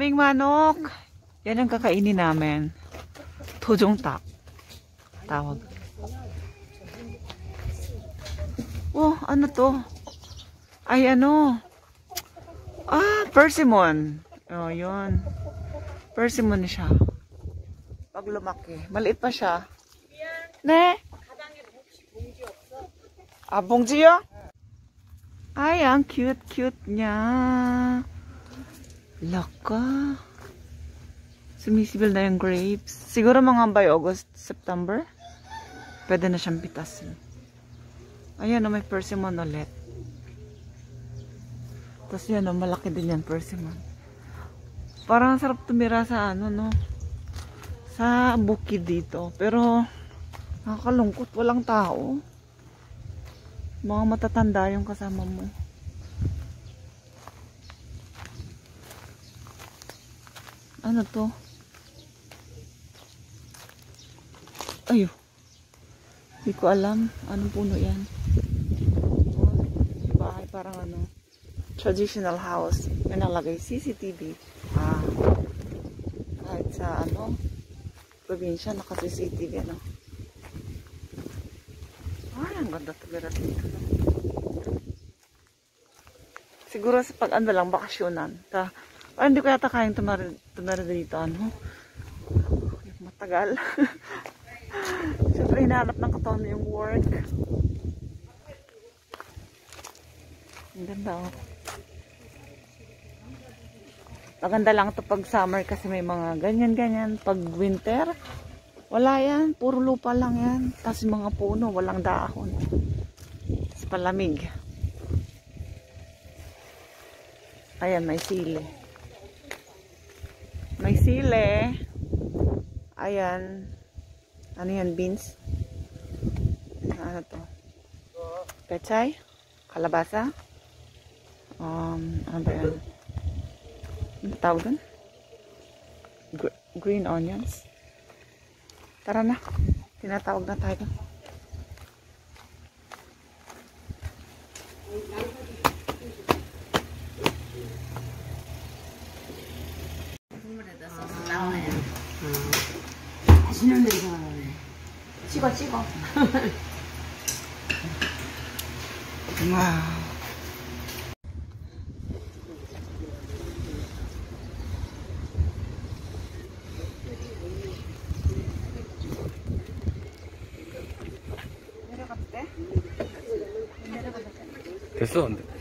daming manok. Yan ang kakainin namin. Tojongtak. Tawag. Oh, ano to? Ay, ano? Ah, persimmon. Oh, yun. Persimmon siya. Pag lumaki. Maliit pa siya. Ne? Ah, 봉지요? Ay, ang cute-cute niya. Laka. Sumisibil na yung grapes. Siguro mga by August, September. Pwede na siyang pitasin. Ayan, may persimmon ulit. Tapos yan, malaki din yan, persimmon. Parang sarap tumira sa ano, no? Sa bukid dito. Pero, nakakalungkot. Walang tao. Mga matatanda yung kasama mo. Ano to? Ayo. Hindi ko alam. Anong puno yan? Oh, bahay parang ano. Traditional house. May nalagay CCTV. Ah. Kahit sa ano. Probinsya naka-CCTV ano. Ay, ang ganda tumira dito. Siguro sa pag-ano lang, bakasyonan. Ay, hindi ko yata kayang tumira dito. Ano? Matagal. Siyempre, hinahanap ng katawan yung work. Ang ganda, oh. Maganda lang ito pag summer kasi may mga ganyan-ganyan. Pag winter, wala yan. Puro lupa lang yan. Tapos mga puno, walang dahon. Tapos palamig. Ayan, may sili. May sili. Ayan. Ano yan, beans? Ano to? Pechay? Kalabasa? Ano ba yan? Ano tawag dun? Green onions? Tara na. Tinatawag na tayo. 찍어. Wow. 됐어 근데